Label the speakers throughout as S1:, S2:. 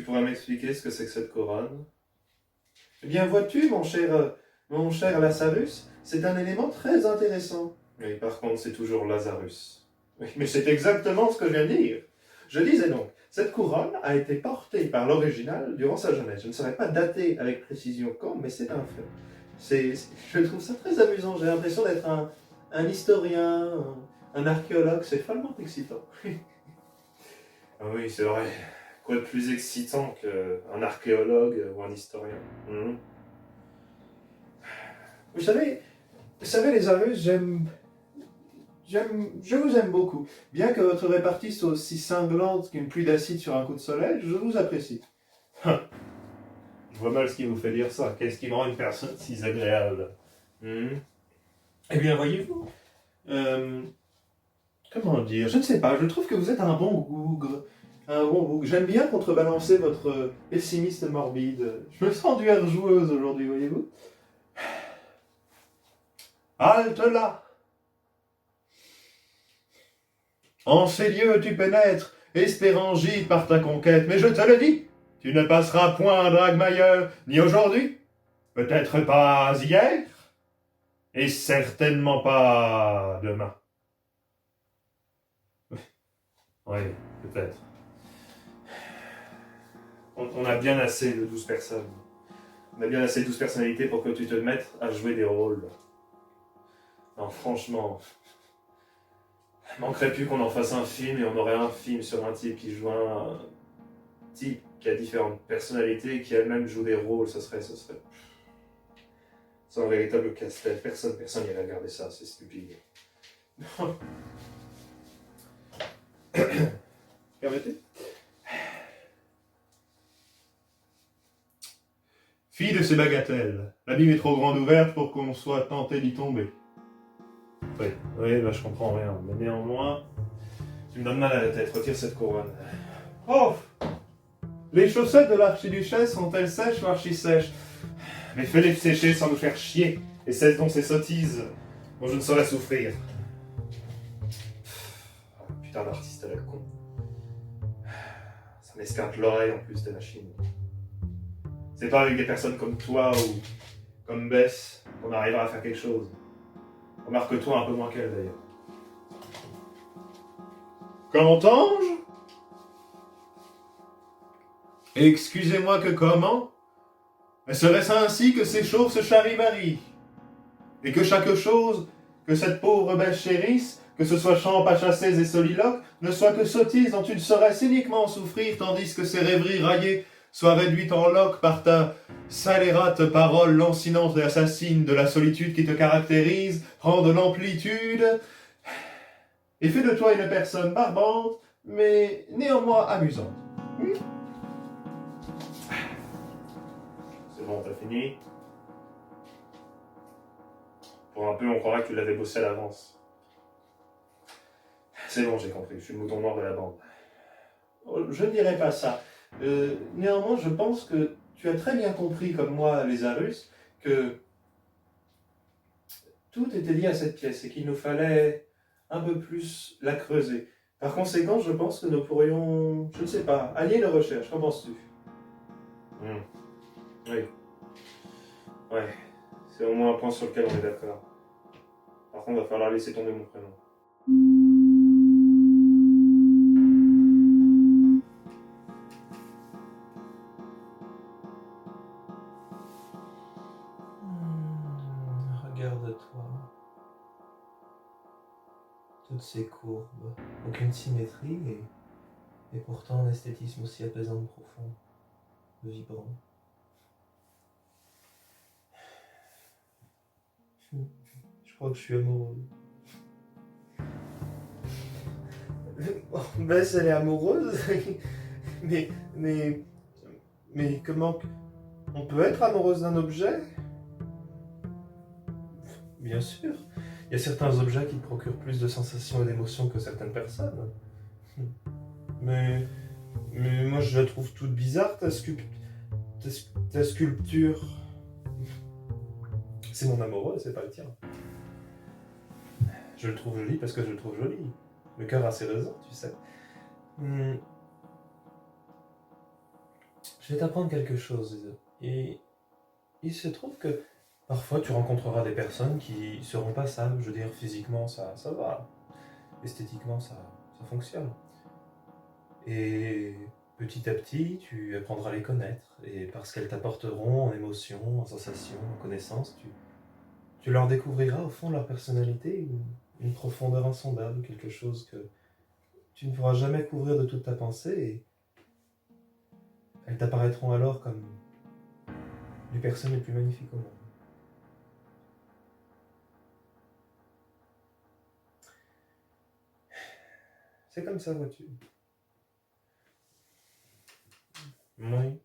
S1: pourrais m'expliquer ce que c'est que cette couronne? Eh bien, vois-tu, mon cher Lazarus, c'est un élément très intéressant. Oui, par contre, c'est toujours Lazarus. Oui, mais c'est exactement ce que je viens de dire. Je disais donc, cette couronne a été portée par l'original durant sa jeunesse. Je ne saurais pas dater avec précision quand, mais c'est un fait. Je trouve ça très amusant. J'ai l'impression d'être un historien, un archéologue. C'est follement excitant. Ah oui, c'est vrai. Quoi de plus excitant qu'un archéologue ou un historien? Vous savez, les Arus, je vous aime beaucoup. Bien que votre répartie soit aussi cinglante qu'une pluie d'acide sur un coup de soleil, je vous apprécie. Je vois mal ce qui vous fait dire ça. Qu'est-ce qui me rend une personne si agréable? Eh bien, voyez-vous, comment dire? Je ne sais pas, je trouve que vous êtes un bon bougre. Un bon bougre. J'aime bien contrebalancer votre pessimiste morbide. Je me sens duère joueuse aujourd'hui, voyez-vous. Halte là! En ces lieux tu pénètres, espérant gîte par ta conquête, mais je te le dis, tu ne passeras point un Dragmayer, ni aujourd'hui, peut-être pas hier, et certainement pas demain. Oui, peut-être. On a bien assez de 12 personnes. On a bien assez de 12 personnalités pour que tu te mettes à jouer des rôles. Non, franchement, il manquerait plus qu'on en fasse un film et on aurait un film sur un type qui joue un type qui a différentes personnalités, qui elle-même joue des rôles, ça serait... C'est un véritable casse-tête. Personne n'irait regarder ça, c'est stupide. Permettez? Fille de ces bagatelles, l'abîme est trop grande ouverte pour qu'on soit tenté d'y tomber. Oui, bah je comprends rien, mais néanmoins, tu me donnes mal à la tête, retire cette couronne. Oh! Les chaussettes de l'archiduchesse sont-elles sèches ou archi-sèches? Mais fais-les sécher sans nous faire chier, et cesse donc ces sottises dont je ne saurais souffrir. Putain d'artiste à la con. Ça m'esquinte l'oreille en plus des machines. C'est pas avec des personnes comme toi ou comme Bess qu'on arrivera à faire quelque chose. Remarque-toi un peu moins qu'elle d'ailleurs. Qu'entends-je? Excusez-moi que comment? Serait-ce ainsi que ces choses se charient-marient? Et que chaque chose que cette pauvre bêche chérisse, que ce soit champ à chassés et soliloques, ne soit que sottise dont tu ne saurais cyniquement souffrir, tandis que ces rêveries raillées soient réduites en loques par ta scélérate parole lancinante et assassine de la solitude qui te caractérise, rend de l'amplitude, et fait de toi une personne barbante, mais néanmoins amusante. C'est bon, t'as fini? Pour un peu, on croirait que tu l'avais bossé à l'avance. C'est bon, j'ai compris, je suis le mouton noir de la bande. Je ne dirais pas ça. Néanmoins, je pense que tu as très bien compris, comme moi, les Arus, que tout était lié à cette pièce et qu'il nous fallait un peu plus la creuser. Par conséquent, je pense que nous pourrions, je ne sais pas, allier nos recherches. Qu'en penses-tu? Oui. Ouais. C'est au moins un point sur lequel on est d'accord. Par contre, il va falloir laisser tomber mon prénom. Regarde-toi. Toutes ces courbes, aucune symétrie et pourtant un esthétisme aussi apaisant, profond, vibrant. Je crois que je suis amoureux. Bess, elle est amoureuse. mais comment on peut être amoureuse d'un objet? Bien sûr. Il y a certains objets qui procurent plus de sensations et d'émotions que certaines personnes. Mais moi, je la trouve toute bizarre, ta sculpture. C'est mon amoureux, c'est pas le tien. Je le trouve joli parce que je le trouve joli. Le cœur a ses raisons, tu sais.
S2: Je vais t'apprendre quelque chose. Et il se trouve que parfois tu rencontreras des personnes qui seront passables. Je veux dire, physiquement, ça va. Esthétiquement, ça fonctionne. Et petit à petit, tu apprendras à les connaître. Et parce qu'elles t'apporteront en émotions, en sensations, en connaissances, tu leur découvriras au fond de leur personnalité une profondeur insondable, quelque chose que tu ne pourras jamais couvrir de toute ta pensée. Et elles t'apparaîtront alors comme les personnes les plus magnifiques au monde. C'est comme ça, vois-tu. Oui.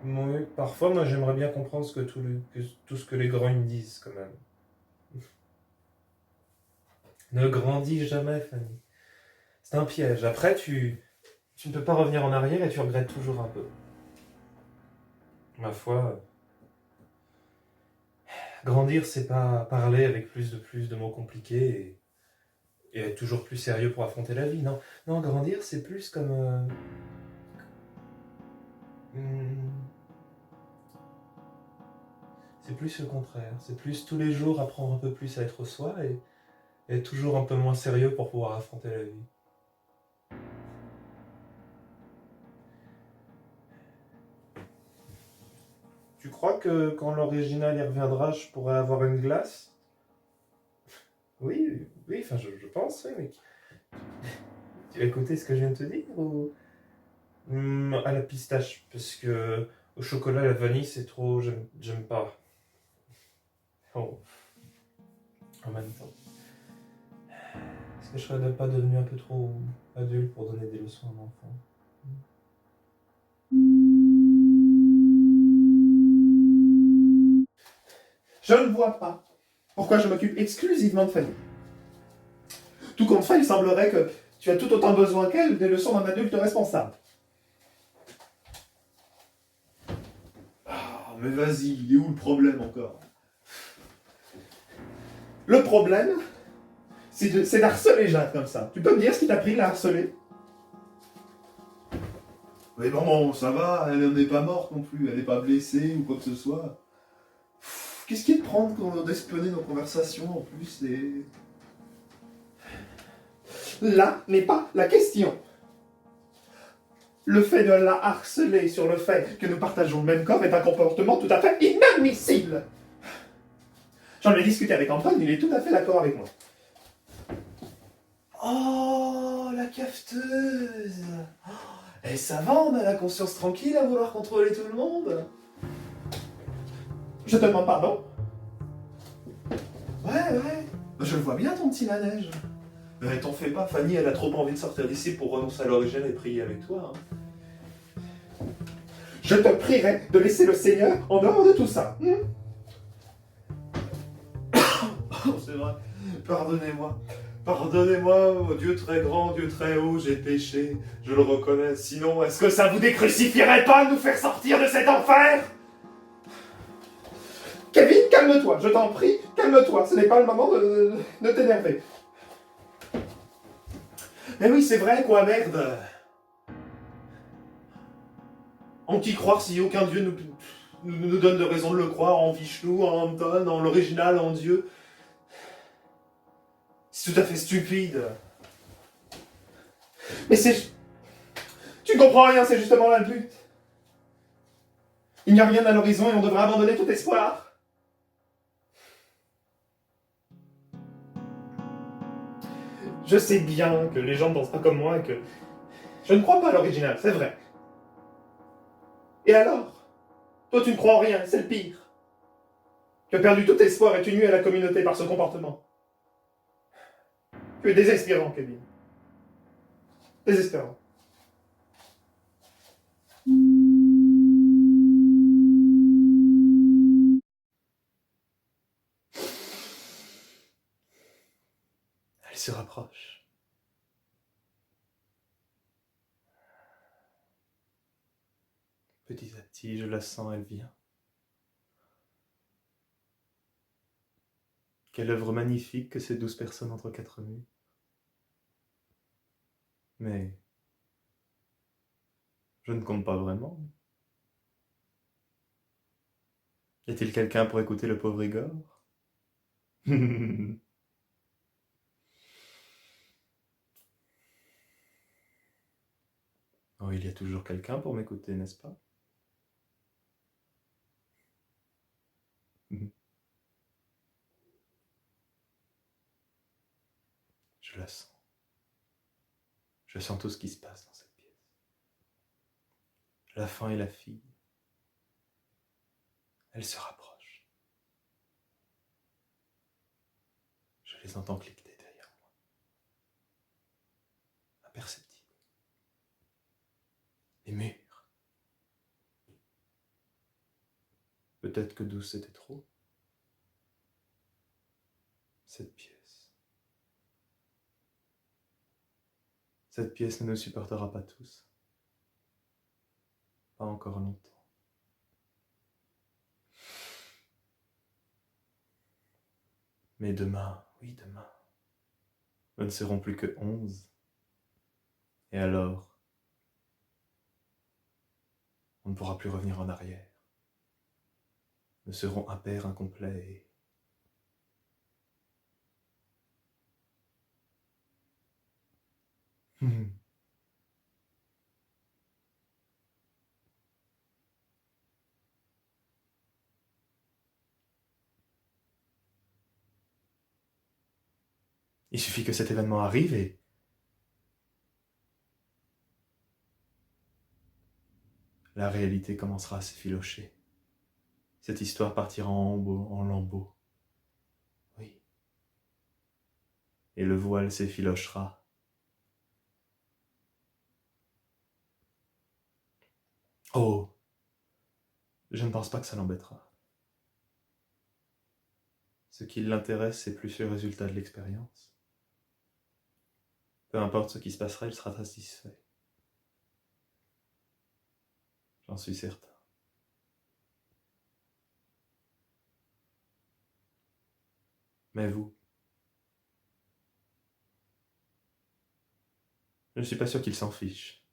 S2: Oui, parfois, moi, j'aimerais bien comprendre tout ce que les grands ils me disent, quand même. Ne grandis jamais, Fanny. C'est un piège. Après, tu ne peux pas revenir en arrière et tu regrettes toujours un peu. Ma foi, grandir, c'est pas parler avec plus de mots compliqués et être toujours plus sérieux pour affronter la vie. Non, non, grandir, c'est plus comme... c'est plus le contraire. C'est plus tous les jours apprendre un peu plus à être soi et être toujours un peu moins sérieux pour pouvoir affronter la vie. Tu crois que quand l'original y reviendra, je pourrais avoir une glace? Oui, oui, enfin je pense, oui, mais tu as écouté ce que je viens de te dire ou à la pistache, parce que au chocolat, la vanille, c'est trop, j'aime pas. Oh, en même temps. Est-ce que je serais pas devenu un peu trop adulte pour donner des leçons à un enfant?
S1: Je ne vois pas pourquoi je m'occupe exclusivement de Fanny. Tout compte fait, il semblerait que tu as tout autant besoin qu'elle des leçons d'un adulte responsable. Ah, mais vas-y, il est où le problème encore? Le problème, c'est d'harceler Jade comme ça. Tu peux me dire ce qui t'a pris de la harceler? Mais bon, ça va, elle n'est pas morte non plus, elle n'est pas blessée ou quoi que ce soit. Qu'est-ce qu'il y a de prendre d'espionner nos conversations en plus Là n'est pas la question. Le fait de la harceler sur le fait que nous partageons le même corps est un comportement tout à fait inadmissible. J'en ai discuté avec Antoine, il est tout à fait d'accord avec moi. Oh, la cafeteuse. Et ça va, on a la conscience tranquille à vouloir contrôler tout le monde. Je te demande pardon. Ouais. Je le vois bien ton petit manège. Mais t'en fais pas, Fanny, elle a trop envie de sortir d'ici pour renoncer à l'origine et prier avec toi. Je te prierai de laisser le Seigneur en dehors de tout ça. Oh, c'est vrai. Pardonnez-moi. Pardonnez-moi, oh Dieu très grand, Dieu très haut, j'ai péché, je le reconnais. Sinon, est-ce que ça vous décrucifierait pas de nous faire sortir de cet enfer? Kevin, calme-toi, je t'en prie, calme-toi, ce n'est pas le moment de t'énerver. Mais oui, c'est vrai, quoi, merde. En qui croire si aucun Dieu nous donne de raison de le croire, en Vishnu, en Anton, en l'original, en Dieu. C'est tout à fait stupide. Mais c'est... Tu ne comprends rien, c'est justement là le but. Il n'y a rien à l'horizon et on devrait abandonner tout espoir. Je sais bien que les gens ne pensent pas comme moi et que... Je ne crois pas à l'original, c'est vrai. Et alors? Toi tu ne crois en rien, c'est le pire. Tu as perdu tout espoir et tu nuis à la communauté par ce comportement. Tu es désespérant, Kevin. Désespérant. Elle se rapproche. Petit à petit, je la sens, elle vient. Quelle œuvre magnifique que ces 12 personnes entre quatre murs. Mais je ne compte pas vraiment. Y a-t-il quelqu'un pour écouter le pauvre Igor? Oh, il y a toujours quelqu'un pour m'écouter, n'est-ce pas? Je la sens. Je sens tout ce qui se passe dans cette pièce. La fin et la fille. Elles se rapprochent. Je les entends cliqueter derrière moi. Imperceptible. Les murs. Peut-être que 12 c'était trop. Cette pièce. Cette pièce ne nous supportera pas tous. Pas encore longtemps. Mais demain, oui demain, nous ne serons plus que 11. Et alors, on ne pourra plus revenir en arrière. Nous serons impairs, incomplets et... Il suffit que cet événement arrive et... la réalité commencera à s'effilocher. Cette histoire partira en lambeaux. Oui. Et le voile s'effilochera. Oh, je ne pense pas que ça l'embêtera. Ce qui l'intéresse, c'est plus le résultat de l'expérience. Peu importe ce qui se passera, il sera satisfait. J'en suis certain. Mais vous, je ne suis pas sûr qu'il s'en fiche.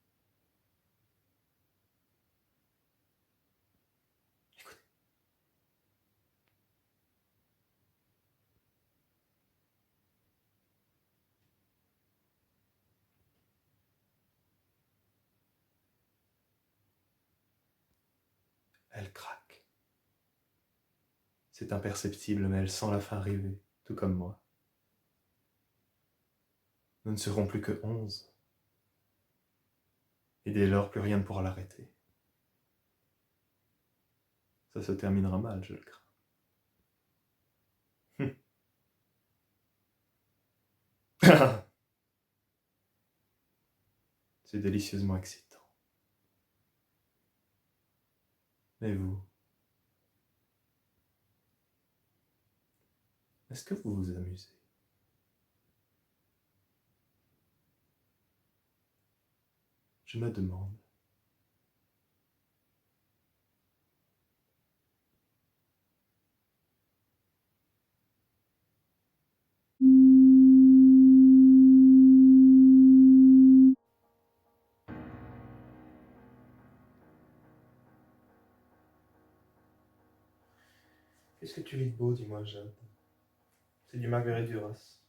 S1: Écoute. Elle craque. C'est imperceptible, mais elle sent la fin arriver, tout comme moi. Nous ne serons plus que 11. Et dès lors, plus rien ne pourra l'arrêter. Ça se terminera mal, je le crains. C'est délicieusement excitant. Mais vous, est-ce que vous vous amusez? Je me demande.
S2: Qu'est-ce que tu lis de beau, dis-moi, Jade? C'est du Marguerite Duras.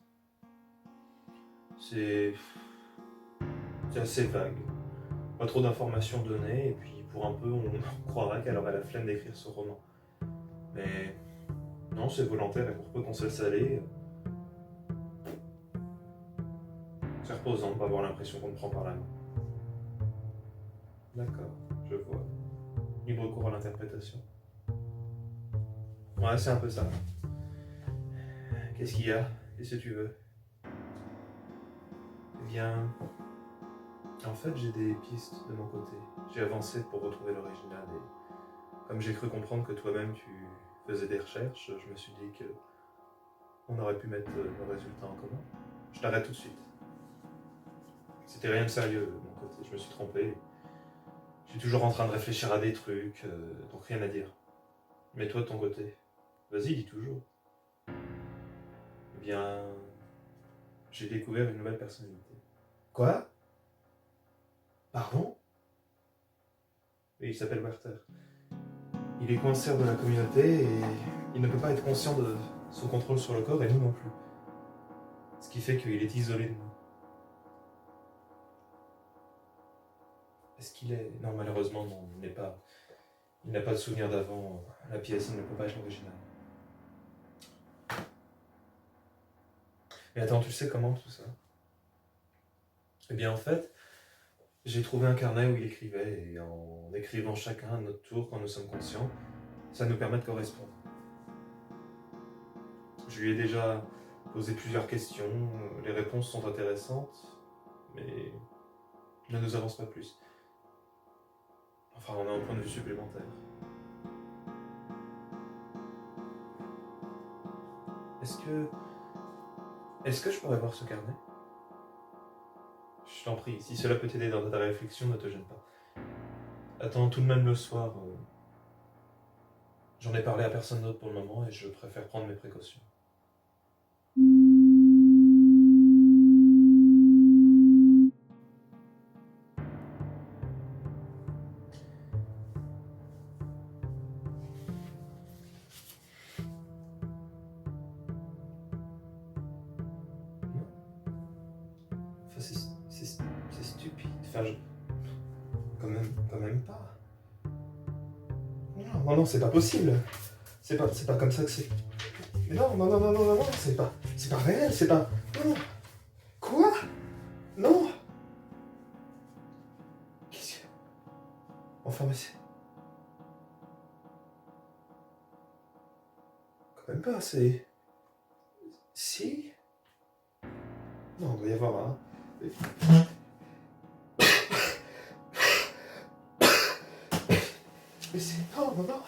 S2: C'est assez vague. Pas trop d'informations données, et puis pour un peu, on croirait qu'elle aurait la flemme d'écrire ce roman. Mais non, c'est volontaire, et pour peu qu'on se laisse aller, c'est reposant de pas avoir l'impression qu'on te prend par la main. D'accord, je vois. Libre cours à l'interprétation. Ouais, c'est un peu ça. Qu'est-ce qu'il y a? Qu'est-ce que tu veux? Eh bien, en fait, j'ai des pistes de mon côté. J'ai avancé pour retrouver l'original et comme j'ai cru comprendre que toi-même tu faisais des recherches, je me suis dit que on aurait pu mettre le résultat en commun. Je t'arrête tout de suite. C'était rien de sérieux de mon côté, je me suis trompé. Je suis toujours en train de réfléchir à des trucs, donc rien à dire. Mais toi de ton côté, vas-y, dis toujours. Eh bien, j'ai découvert une nouvelle personnalité. Quoi? Pardon? Oui, il s'appelle Werther. Il est coincé de la communauté et il ne peut pas être conscient de son contrôle sur le corps et nous non plus. Ce qui fait qu'il est isolé de nous. Est-ce qu'il est... Non, malheureusement, non, il n'est pas... Il n'a pas de souvenir d'avant. La pièce, il ne peut pas être l'original. Mais attends, tu sais comment tout ça? Eh bien, en fait, j'ai trouvé un carnet où il écrivait, et en écrivant chacun à notre tour quand nous sommes conscients, ça nous permet de correspondre. Je lui ai déjà posé plusieurs questions, les réponses sont intéressantes, mais ne nous avance pas plus. Enfin, on a un point de vue supplémentaire. Est-ce que je pourrais voir ce carnet? Je t'en prie, si cela peut t'aider dans ta réflexion, ne te gêne pas. Attends, tout de même le soir, j'en ai parlé à personne d'autre pour le moment et je préfère prendre mes précautions. Non. Enfin, c'est stupide. Enfin, quand même pas. Non, c'est pas possible. C'est pas comme ça que c'est. Mais non, c'est pas réel, c'est pas. Non. Quoi? Non. Qu'est-ce que. Enfin, mais c'est. Quand même pas, c'est. Si. Non, il doit y avoir un. Mais c'est. Non.